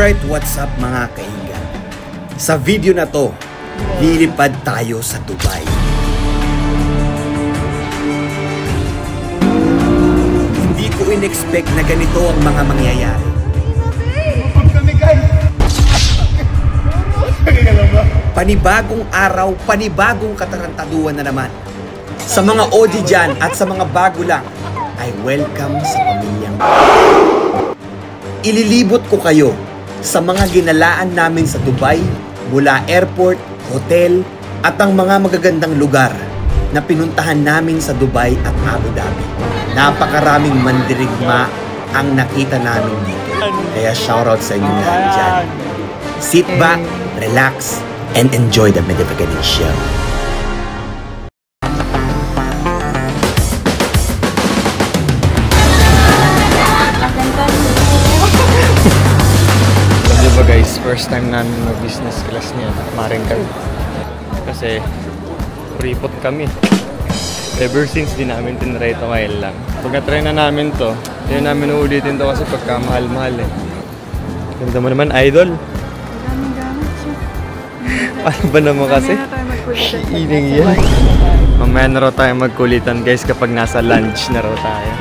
Alright, what's up mga kaingan? Sa video na to, lilipad tayo sa Dubai. Hindi ko in-expect na ganito ang mga mangyayari. Panibagong araw, panibagong katarantaduhan na naman. Sa mga OG dyan at sa mga bago lang, ay welcome sa pamilyang. Ililibot ko kayo sa mga ginalaan namin sa Dubai, mula airport, hotel, at ang mga magagandang lugar na pinuntahan namin sa Dubai at Abu Dhabi. Napakaraming mandirigma ang nakita namin dito. Kaya shoutout sa inyo lahat dyan. Sit back, relax, and enjoy the Mediterranean show. Guys, first time namin mag-business class niya, maring kami. Kasi repot kami. Ever since di namin tinry ito ngayon lang. Pag na-try na namin to, hindi namin uulitin to kasi pagka mahal-mahal eh. Ganda mo naman, idol. Daming gamit siya. Paano ba naman kasi? Ining yan. Mamaya na raw tayo magkulitan guys kapag nasa lunch na raw tayo.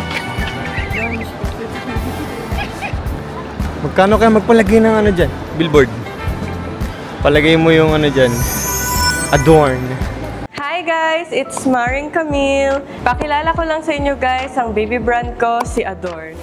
Magkano kaya magpalagay ng ano dyan? Billboard. Palagay mo yung ano dyan. Adorn. Hi guys! It's Maring Camille. Pakilala ko lang sa inyo guys ang baby brand ko, si Adorn.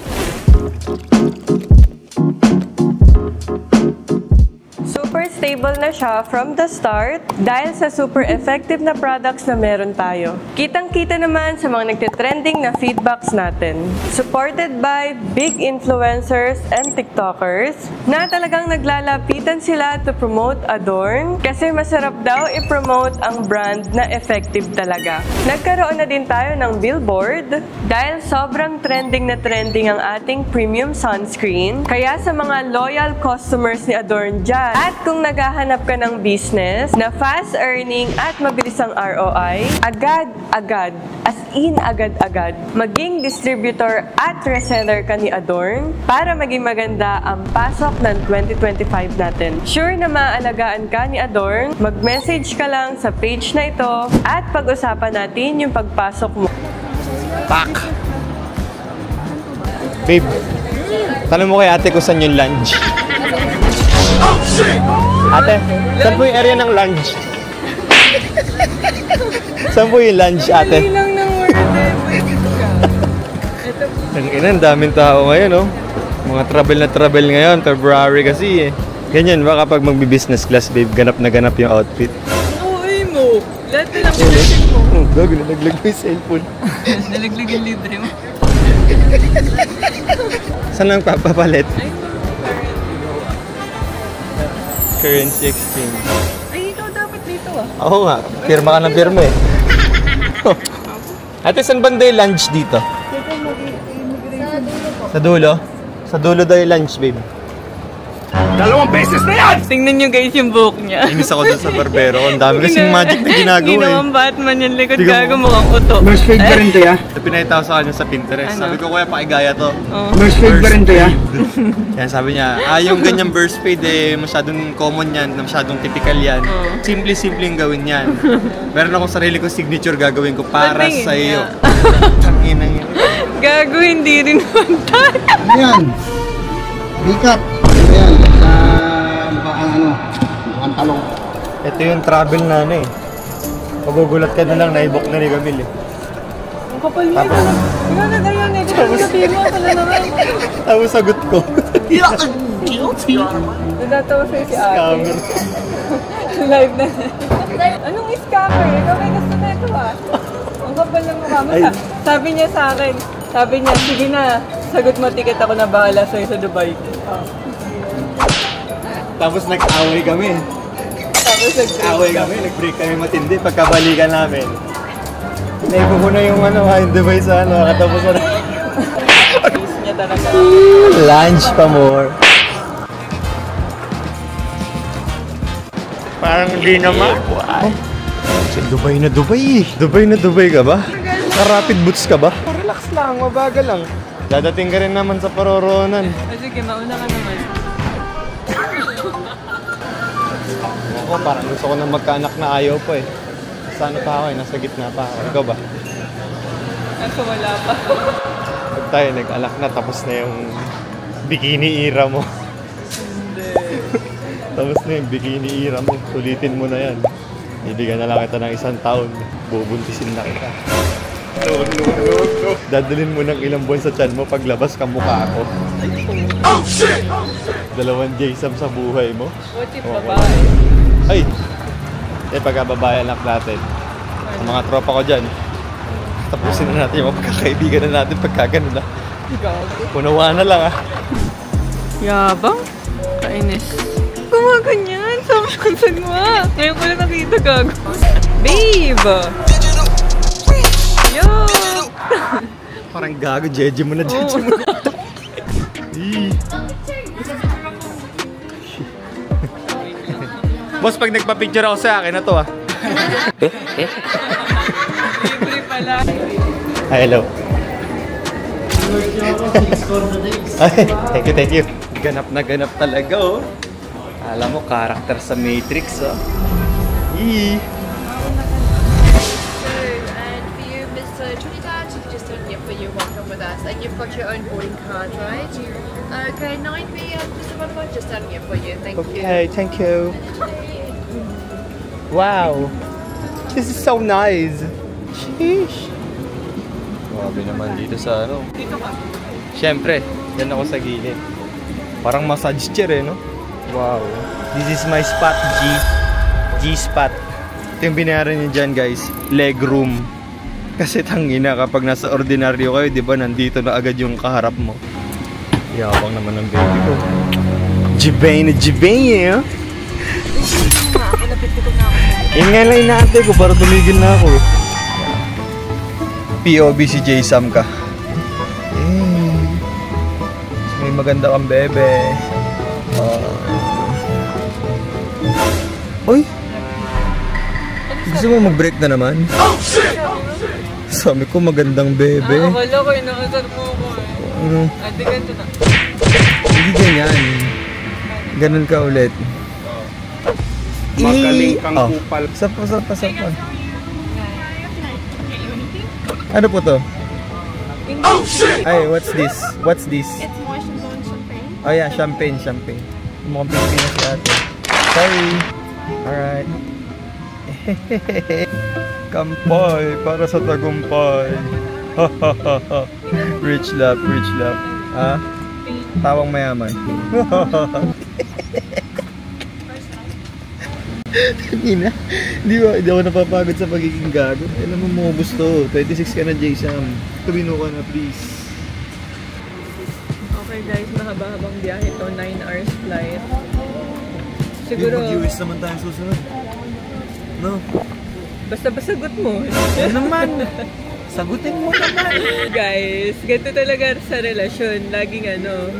Super stable na siya from the start dahil sa super effective na products na meron tayo. Kitang-kita naman sa mga nagtitrending na feedbacks natin. Supported by big influencers and TikTokers na talagang naglalapitan sila to promote Adorn kasi masarap daw i-promote ang brand na effective talaga. Nagkaroon na din tayo ng billboard dahil sobrang trending na trending ang ating premium sunscreen. Kaya sa mga loyal customers ni Adorn dyan, at kung naghahanap ka ng business na fast earning at mabilis ang ROI, agad-agad, as in agad-agad, maging distributor at reseller ka ni Adorn para maging maganda ang pasok ng 2025 natin. Sure na maaalagaan ka ni Adorn, mag-message ka lang sa page na ito at pag-usapan natin yung pagpasok mo. Pak! Babe, tanong mo kay ate kung saan yung lunch. Ate, saan po yung area ng lunch? Saan po yung lunch, ate? Hindi lang ng word eh. Ang ina, ang daming tao ngayon, oh. Mga travel ngayon, February kasi eh. Ganyan ba kapag magbi-business class, babe, ganap na ganap yung outfit? Uy mo! Lahat na lang pinasin mo. Gago, nalaglag mo yung cellphone. Nalaglag yung libre mo. Saan lang papapalit? Currency exchange. Ay, ikaw dapat dito ah. Oo nga, firma ka ng firma eh. Ate, saan banda yung lunch dito? Sa dulo? Sa dulo daw yung lunch, babe. Dalawang beses na yan! Tingnan nyo guys yung buhok niya. Inis ako dun sa barbero. Ang dami kasing magic na ginagawa eh. Ginawang Batman yung likod, Tiga gago mo. mukhang uto. Nurse fade pa rin to ya? Ito pinahita ko sa kanya sa Pinterest. Ano? Sabi ko, kuya, pakigaya to. Oh. Nurse fade pa rin to ya? Kaya sabi niya, yung ganyang burst fade eh, masyadong common yan, masyadong typical yan. Oh. Simple-simpleng gawin yan. Meron akong sarili ko signature gagawin ko para Patingin sa iyo. niya. Tanginang yun. Gago, hindi rin pantay. Ano yan? Recap. Ano yan? Sa mukhang talong. Ito yung travel na ano eh. Magugulat ka na lang, naibok na ni Camille eh. Ang kapal niya. Wala na ganyan eh. Sabihin mo, pala naman. Tapos sagot ko. Nagatawa sa'yo si ate. Scammer. Live na. Anong scammer? Ikaw may gusto na ito ah. Ang kapal ng mukha mo. Sabi niya sa akin, sige na, sagot mo ticket ako na bahala sa'yo sa Dubai. Oh. Tapos nag-away kami. Nag-away kami, nag-break kami matindi pagkabalikan namin. Naipo ko na yung yung device sa katapos na. Gusto niya talaga. Lunch pa more. Parang hindi naman. Wow. Dubai na Dubai. Dubai na Dubai ka ba? Rapid boots ka ba? Relax lang, mabagal lang. Dadating ka rin naman sa paroroonan. Sige, mauna ka naman. Ako, parang gusto ko na magkaanak na ayaw pa eh. Sana pa ako eh, nasa gitna pa ako. Ikaw ba? Ako wala pa. Pag tayo nag-alak na, tapos na yung bikini era mo. Tapos na yung bikini era mo. Sulitin mo na yan. Ibigyan na lang kita ng 1 taon. Bubuntisin na kita. No. Dadalhin mo ng ilang buwan sa tiyan mo, paglabas ka mukha ako. Oh, shit! 2 J-Sam sa buhay mo. What if babae? Ay! Pagkababayan lang natin. Sa mga tropa ko dyan, tapusin na natin yung mga pagkakaibigan na natin pagkagano na. Punawa na lang ah. Yabang? Kainis. Gumaganyan! Sabi mo! Ngayon ko lang nakita gago. Babe! Yo! Parang gago, jeje mo na, jeje mo na. Boss, pag nagpa-picture ako sa akin na to ah. Libre pala. Hi, hello. Thank you. Ganap na ganap talaga oh. Alam mo, karakter sa Matrix oh. And for you, Mr. Trinidad, you've just done it for you. Welcome with us. And you've got your own boarding card, right? Okay, 9 p.m. Mr. Bonaparte, just done it for you. Thank you. Okay, thank you. Wow. This is so nice. Sheesh. Grabe naman dito sa ano. Dito ka. Siyempre, yan ako sa gilid. Parang massage chair eh, no? Wow. This is my spot, G-spot. Ito yung binayaran niyo dyan, guys. Leg room. Kasi tangina, kapag nasa ordinaryo kayo, di ba, nandito na agad yung kaharap mo. Yabang naman ng baby ko. Jibay eh. Ingalay natin ko para tumigil na ako. POV si J-Sam ka. May maganda kang bebe. Uy! Gusto mo mag-break na naman? Sabi ko magandang bebe. Wala ko, inaasar mo ko eh. Ate, ganito na. Hindi ganyan. Ganun ka ulit. Magaling kang kupal. Sapa. Ano po to? Oh, Ay, what's this? It's marshmallow and champagne. Oh yeah, champagne. Mukhang Pilipinas si ate. Sorry. Alright. Kampay para sa tagumpay. Rich love. Ah? Tawang mayaman. Hindi ako napapagod sa pagiging gago. Alam mo, mobus to. 26 ka na, J-Sam. Tumino ka na, please. Okay guys, mahaba-habang biyahe to. 9 hours flight. Siguro... Mag-US naman tayo susunod. No? Basta sagot mo. Yan naman. Sagutin mo naman. Guys, ganito talaga sa relasyon. Laging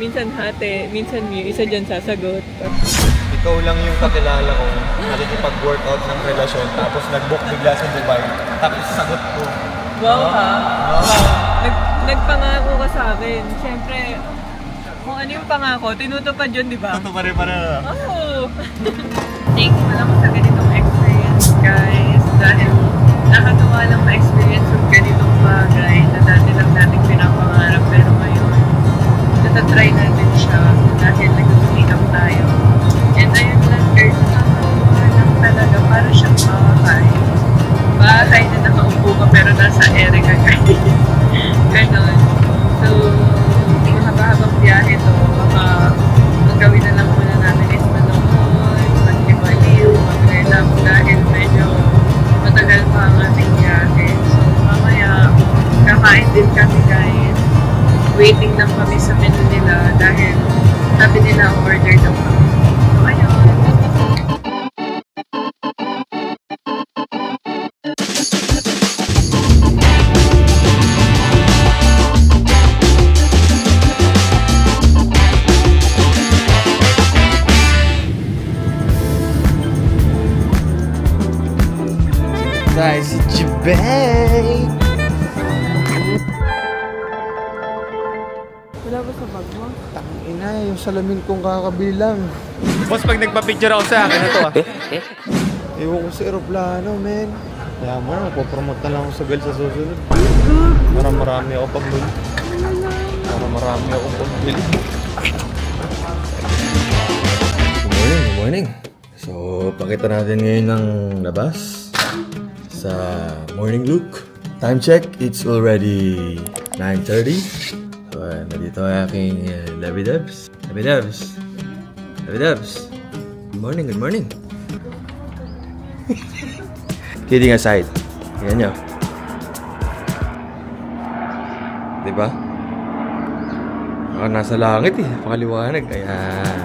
minsan hate, minsan yung isa dyan sasagot. Ikaw lang yung kakilala ko nakikipag-workout ng relasyon tapos nag-book bigla sa Dubai tapos sagot ko. Wow ha? Nagpangako ka sa akin. Siyempre, kung ano yung pangako, tinutupad yun, di ba? Tutupad pare. Oh! Thanks mo lang sa ganitong experience, guys. Dahil nakatuwa lang ma-experience yung ganitong bagay na dati lang natin pinapangarap. Pero ngayon, natatry natin siya dahil nag-meet-up tayo. And ayun lang, guys, nakakatuwa lang talaga. Para siyang bahay. Bahay na nakaupo ka pero nasa ere ka, guys. Ganon. So, habang biyahe to, ang gawin na lang muna natin is manood, mag-ibaliw, mag-relap dahil medyo matagal pa ang ating biyahe. So, mamaya, kakain din kami guys. Waiting lang kami sa menu nila dahil sabi nila order daw kami. So, ayun. Guys, si Jibay! Wala ba sa bag mo? Tangina, yung salamin kong kakabilang. Boss, pag nagpa-picture ako sa akin, ito ah. Ewan ko sa aeroplano, men. Kaya mo na, magpo-promote na lang ako sa girl sa susunod. Para marami ako pagbili. Good morning. So, pakita natin ngayon ng labas sa morning look. Time check, it's already 9:30. So, nandito ang aking Labby Debs. Good morning. Kidding aside, yan nyo. Diba? Baka nasa langit eh, napakaliwanag. Ayan.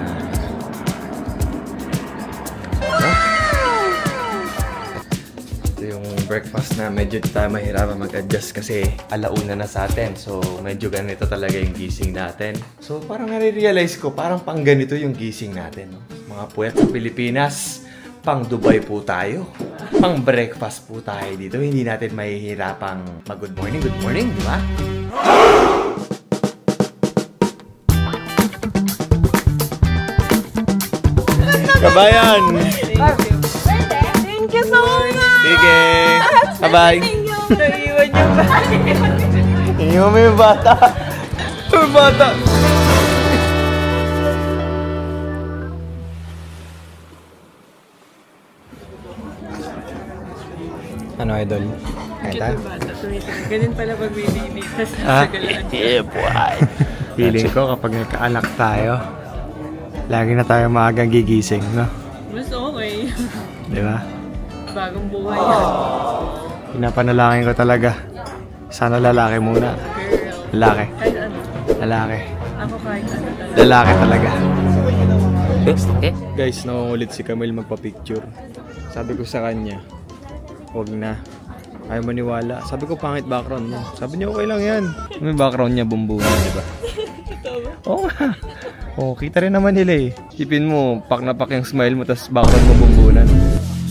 Ito yung breakfast na medyo tayo mahirapan mag-adjust kasi alauna na sa atin. So, medyo ganito talaga yung gising natin. So, parang nare-realize ko, parang pang ganito yung gising natin. No? Mga puwet sa Pilipinas, pang Dubai po tayo. Pang breakfast po tayo dito. Hindi natin mahihirapang mag-good morning, di ba? Kabayan! Thank you so much! Sige! Bye-bye! Naiiwan niyo ba? Iniwan mo yung bata! Yung bata! Ano, idol? Kaya tayo? Ganun pala pag may lilitas Ah? Yeah, boy! Feeling ko kapag nagkaanak tayo, lagi na tayo maagang gigising, no? Mas okay. Di ba? Bagong buhay yan. Pinapanalangin ko talaga. Sana lalaki muna. Girl. Lalaki. Kahit ano. Lalaki. Ako kahit ano talaga. Lalaki talaga. Guys, nakungulit si Camille magpa-picture. Sabi ko sa kanya, huwag na. Ayaw maniwala. Sabi ko, pangit background mo. Sabi niya, okay lang yan. May background niya, bumbunan, di ba? Oo nga. Oo, kita rin naman nila eh. Tipin mo, pak na pak yung smile mo, tas background mo bumbunan.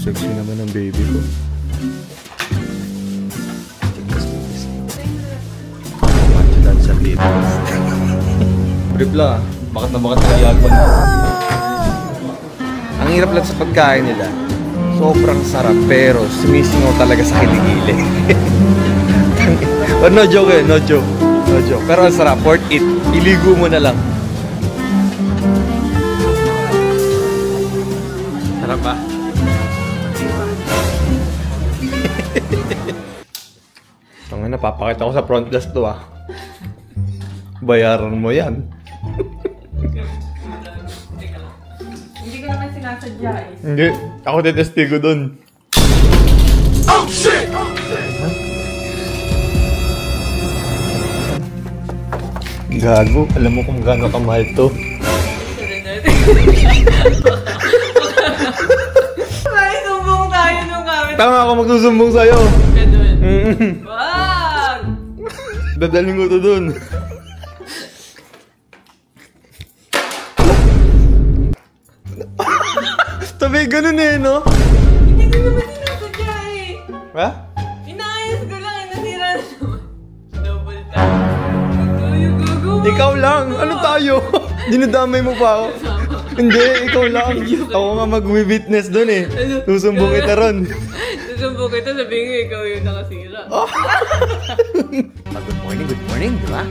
Sexy naman ang baby ko. Matchudan sa dito. Brief lang ah. Bakit na nagagawa na? Ang hirap lang sa pagkain nila. Sobrang sarap pero sumisingaw talaga sa kiligili. But no joke eh, no joke. Pero ang sarap, worth it. Iligo mo na lang. Sarap ba? Ang napapakita ko sa front desk to ah. Bayaran mo yan. Hindi ko naman sinasadya eh. Hindi. Ako detestigo dun. Oh shit! Gago. Alam mo kung gaano kamahal to. May sumbong tayo nung kami. Tama ako magsusumbong sa'yo. Ganun. Wag! Dadaling ko to dun. Tabi, ganun eh, no? Hindi ko naman sinasadya eh. Ha? Inaayos ko lang eh. Nasira na naman. Double tap. Ikaw lang. Ano tayo? Dinadamay mo pa ako. Hindi, ikaw lang. Ako nga mag-witness dun eh. Susumbong kita ron. Susumbong kita, sabihin ko ikaw yung nakasira. Good morning, di ba?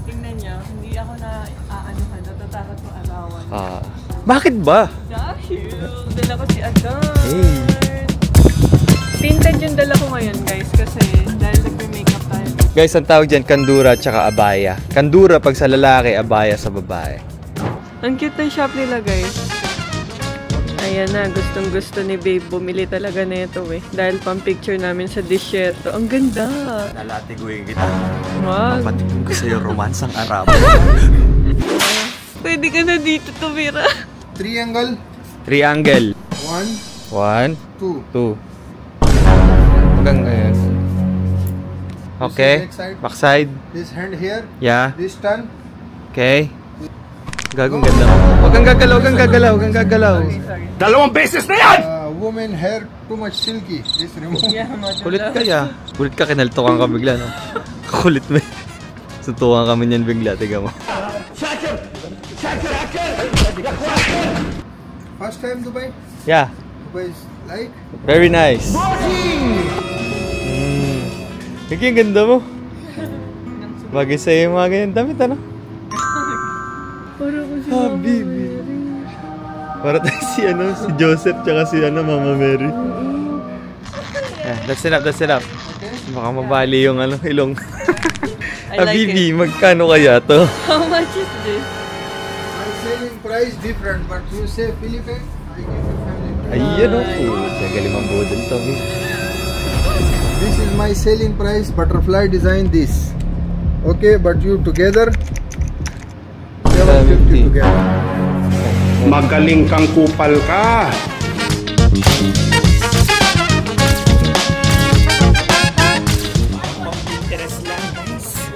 Tingnan niyo, hindi ako na-aanuhan. Natatakot ko alawan. Bakit ba? Dahil, dala ko si Adan. Hey. Tinted yung dala ko ngayon guys kasi dahil nagme-makeup tayo. Guys, ang tawag dyan, kandura tsaka abaya. Kandura pag sa lalaki, abaya sa babae. Ang cute ng shop nila guys. Ayan na, gustong gusto ni babe. Bumili talaga na ito eh. Dahil pang picture namin sa disyerto. Ang ganda! Nalatiguin kita. Wag! Patigin ko sa'yo romansang Arabo. Pwede ka na dito tumira. Triangle. Triangle. 1, 1, 2. 2. Hanggang ngayon. Okay. This side. Backside. This hand here. Yeah. This turn. Okay. Gagong ganda mo. Huwag kang gagalaw, huwag kang gagalaw, huwag kang gagalaw. Dalawang beses na yan! Women hair too much silky. Please remove. Kulit kaya. Kulit ka, kinaltukan ka bigla, no? Kulit mo. Sutukan kami niyan bigla, tiga mo. First time Dubai? Yeah. Dubai is like? Very nice. Kiki, ang ganda mo. Bagay sa'yo yung mga ganyan damit, ano? Habibi. Para tayo si Joseph tsaka si Mama Mary. Yeah, that's enough. Baka mabali yung ilong. Habibi, magkano kaya to? How much is this? My selling price different, but you say Philippines, I give you family. Ayun o. Galing ang budol to. This is my selling price, butterfly design this. Okay, but you together, 750 together. Magaling kang kupal ka. Interest lang, guys.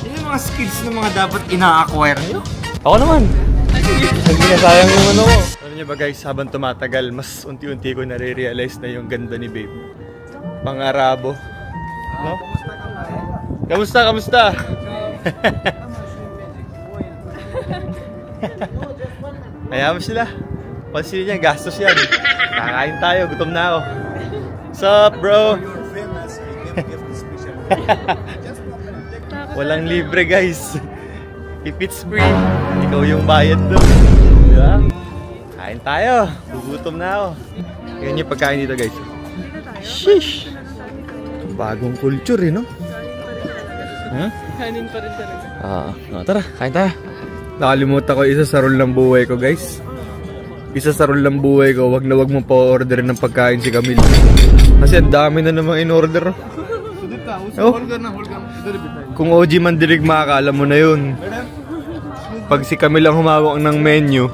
Yan yung mga skills na mga dapat ina-acquire nyo. Ako naman. Hindi na sayang yung ano ko. Alam niyo ba guys, habang tumatagal, mas unti-unti ko nare-realize na yung ganda ni babe. Pang-Arabo. No? Kamusta? Hayaan mo sila. Pansinin niya, gastos yan. Kakain tayo, gutom na ako. What's up, bro? Walang libre, guys. If it's free, ikaw yung bayad doon. Diba? Kain tayo. Gugutom na ako. Yan yung pagkain dito, guys. Sheesh! Bagong culture, no? Huh? Kanin pa rin talaga. Tara, kain tayo. Nakalimutan ko isa sa rule ng buhay ko, guys. Isa sa rule ng buhay ko, wag na wag mong pa-order ng pagkain si Camille. Kasi ang dami na namang in-order. Oh. Kung OG man dirig makakala mo na yun. Pag si Camille ang humawak ng menu,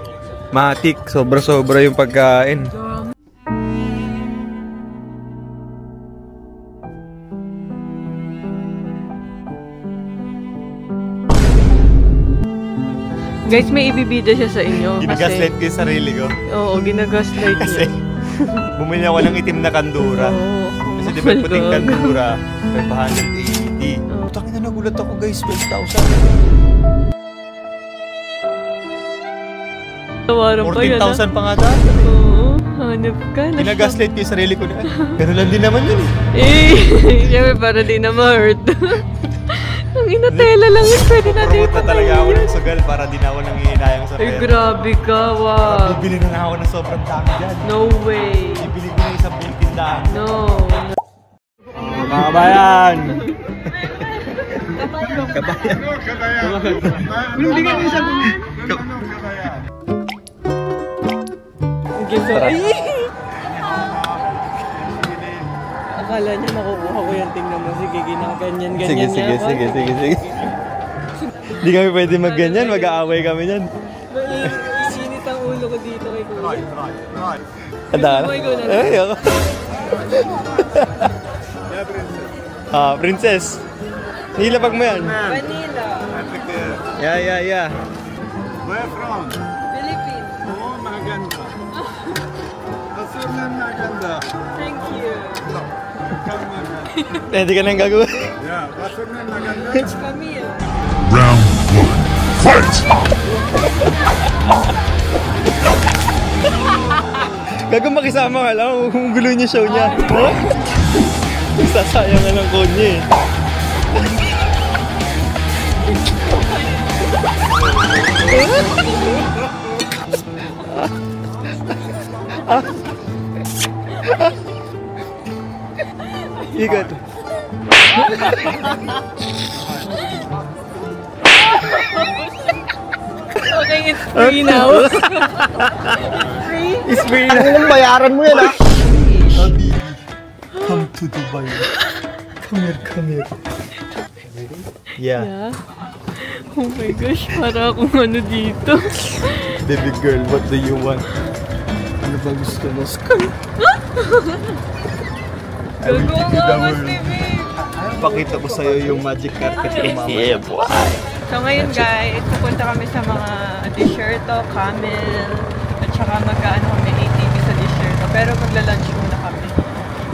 matik, sobra-sobra yung pagkain. Guys, may ibibida siya sa inyo. Ginagaslight ko yung sarili ko. Oo, ginagaslight niya. Kasi bumili ako ng itim na kandura. Kasi di ba puting kandura, 580. Putangin na nagulat ako guys, 12,000. Tawaran pa yan. 14,000 pa nga dati. Oo, hanap ka. Ginagaslight ko yung sarili ko na. Pero lang din naman yun Siyempre para di na ma-hurt. Ang inatela lang yun, pwede natin Promote na talaga ako ng sugal para di na ako nangihinayang sa pera. grabe ka, wow. Bibili na nga ako ng sobrang dami dyan. No way. Bibili ko na isang bulkin lang. No. Mga kabayan! Akala niya makukuha ko yan, tingnan mo. Sige, ginaganyan Sige. Hindi kami pwede mag-ganyan, mag-aaway kami yan. Sinit ang ulo ko dito kay Kuya. Handa ka na? Ikaw na. Ay, ako. Princess. Nilapag mo yan. Vanilla. Yeah. Where from? Philippines. Oh, maganda. Asurnan maganda. Thank you. Hindi ka nang gagawin. Yeah, asurnan maganda. It's Camille. Round 1. Fight! Gagawin makisama ka lang. Kung gulo niya show niya. Huh? Sasayang ka ng code niya eh. Ikot. Okay, it's free now. Free? It's free na. Anong bayaran mo yan ah? Come to Dubai. Come here. Yeah. Oh my gosh, para akong ano dito. Baby girl, what do you want? Ano ba gusto mo? Gagawa nga mas, baby. Pakita ko sa'yo yung magic carpet ko mamaya. Yeah, boy. So ngayon guys, pupunta kami sa mga Desierto, Camel, at saka mag-ano kami ATV sa Desierto. Pero magla-lunch muna kami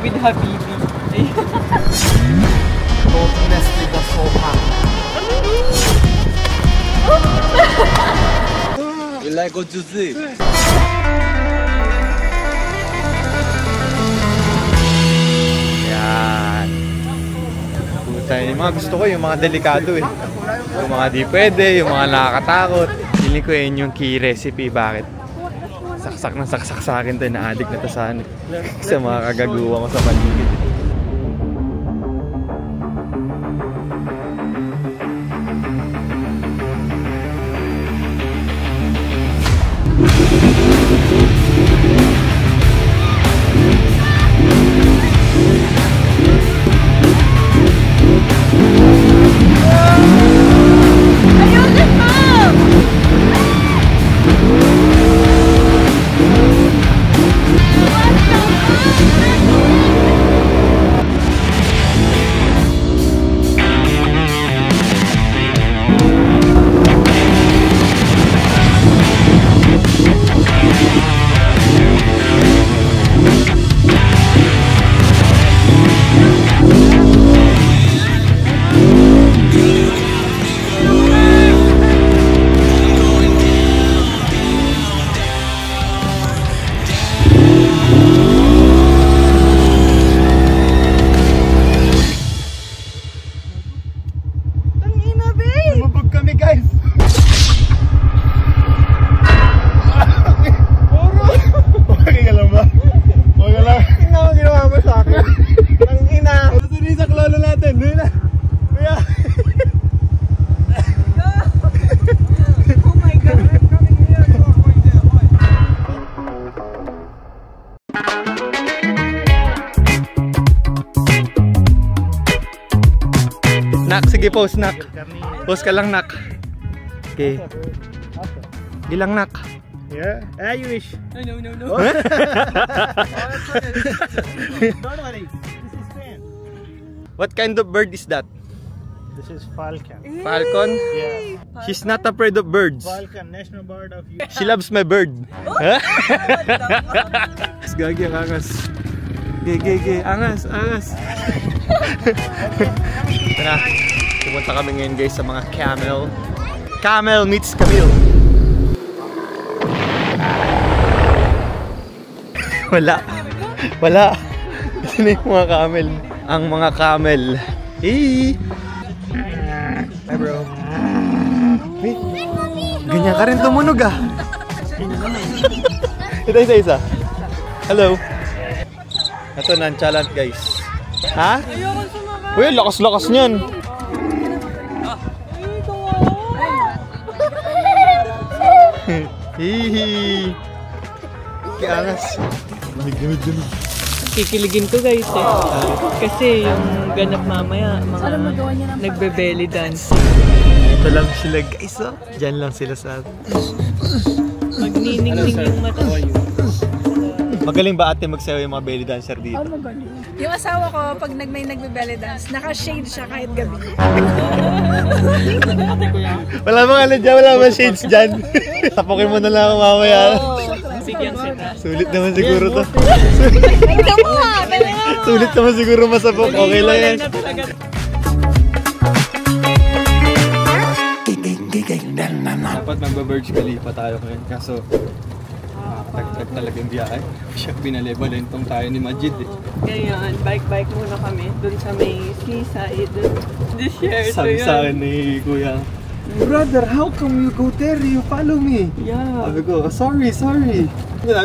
with Habibi. Don't mess with the sofa. You like what you see? Yan. Puta, yung mga gusto ko, yung mga delikado eh. Yung mga di pwede, yung mga nakakatakot. Feeling ko yun yung key recipe. Bakit? Saksak na saksak sa akin to, na-addict na to sa mga kagaguwa ko sa paligid. Nak, sige post nak. Post ka lang nak. Okay. Gilang nak. Yeah, I wish. No. Don't worry. This is fan. What kind of bird is that? This is falcon. Falcon? Yeah. She's not afraid of birds. Falcon, national bird of you. She loves my bird. Gagi ang angas. Gege, angas. Ito na. Pupunta kami ngayon guys sa mga camel. Camel meets Camille. Wala. Sino yung mga camel? Ang mga camel. Hey bro. Wait. Ganyan ka rin tumunog ah. Ito isa. Hello. Ito nonchalant guys. Ha? Uy, lakas-lakas niyan. Hihi. Kiangas. Lamig. Kikiligin to guys eh. Kasi yung ganap mamaya, mga nagbe-belly dance. Ito lang sila guys oh. Diyan lang sila sa Magniningning yung mata. Magaling ba ate magsayaw yung mga belly dancer dito? Oh, magaling. Yung asawa ko, pag may nagbe-belly dance, naka-shade siya kahit gabi. Wala bang ano dyan? Wala bang shades dyan? Tapokin mo na lang ako mamaya. Bigyan kita. Sulit naman siguro to. Tignan mo nga! Sulit naman siguro masabok. Okay lang yan. Dapat magba-Burj Khalifa tayo ngayon. Kaso tag talaga yung biyahe. Siya pinalebalentong tayo ni Majid eh. Ngayon, bike muna kami dun sa may seaside. Desierto Sabi sa akin ni Kuya, brother, how come you go there? You follow me. Yeah. Sabi ko, sorry. Sabi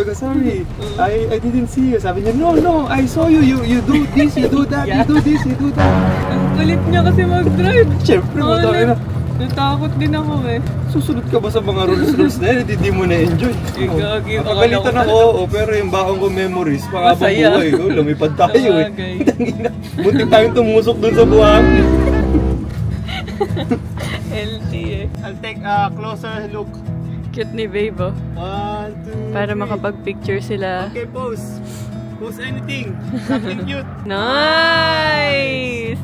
ko, sorry. I didn't see you. Sabi niya, no, I saw you. You do this, you do that, you do this, you do that. Ang kulit niya kasi mag-drive. Siyempre, matawin na. Natakot din ako eh. Susunod ka ba sa mga rules na yun? Hindi mo na-enjoy. Gagi, Napagalitan ako, pero yung bakong ko memories, pangabang buhay. Lumipad tayo eh. Buntik tayong tumusok dun sa buhang. LT eh. I'll take a closer look. Cute ni Babe oh. 1, 2, Para 3. makapag-picture sila. Okay, pose. Pose anything. Something cute. Nice!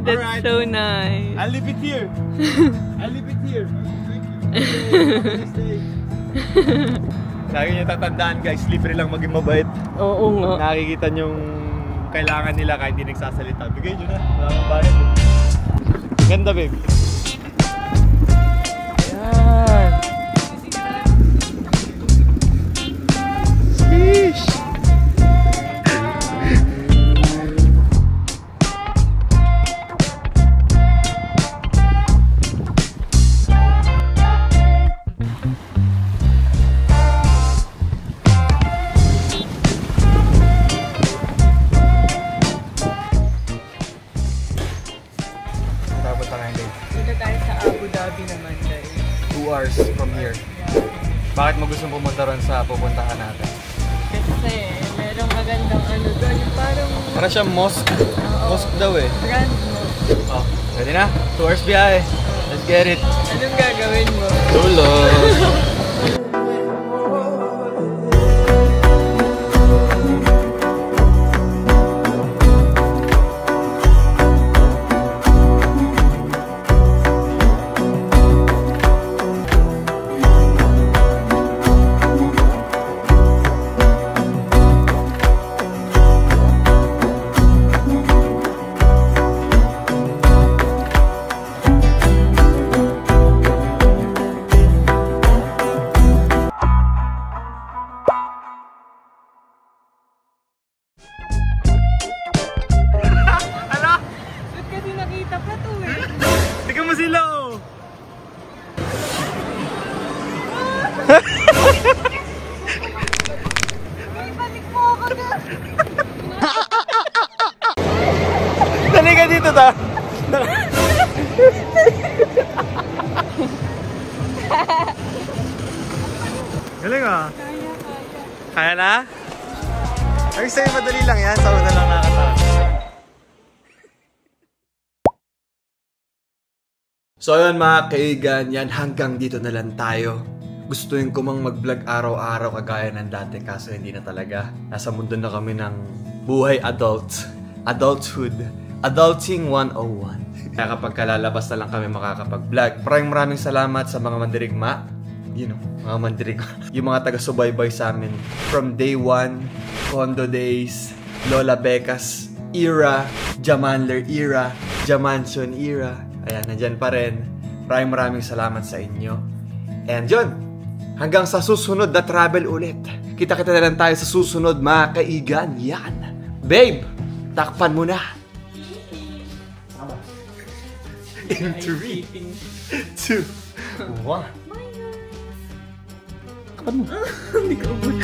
That's Alright. so nice. I'll leave it here. I'll leave it here. Lagi niyo tatandaan guys, libre lang maging mabait. Oo nga. Nakikita niyong kailangan nila kahit hindi nagsasalita. Bigay niyo na, wala kang bayad. Ganda babe. Yan. Sheesh. Dito tayo sa Abu Dhabi naman guys. 2 hours from here. Bakit mo gusto pumunta ron sa pupuntahan natin? Kasi merong magandang ano doon. Yung parang Para siyang mosque. Mosque daw eh. brand mo. Oh, ready na? 2 hours biyahe. Let's get it. Anong gagawin mo? Tulo. Ba't kasi nakita pa to eh? Tingnan mo sila oh. May balik mo ako doon. Dali ka dito ta. Galing ah. Kaya na? Ay sa'yo madali lang yan. Sa una lang nakakatawa. So yun mga kaigan, yan hanggang dito na lang tayo. Gustuin ko mang mag-vlog araw-araw kagaya ng dati kaso hindi na talaga. Nasa mundo na kami ng buhay adulthood, adulting 101. Kaya kapag kalalabas na lang kami makakapag-vlog. Maraming salamat sa mga mandirigma. Mga mandirigma. Yung mga taga-subaybay sa amin. From day 1, Condo Days, Lola Becca's era, Jamanler era, Jamanson era. Ayan, nandyan pa rin. Maraming salamat sa inyo. And yun, hanggang sa susunod na travel ulit. Kita-kita na lang tayo sa susunod mga kaigan. Yan. Babe, takpan mo na. In 3, 2, 1. Takpan mo. Hindi ka ubod.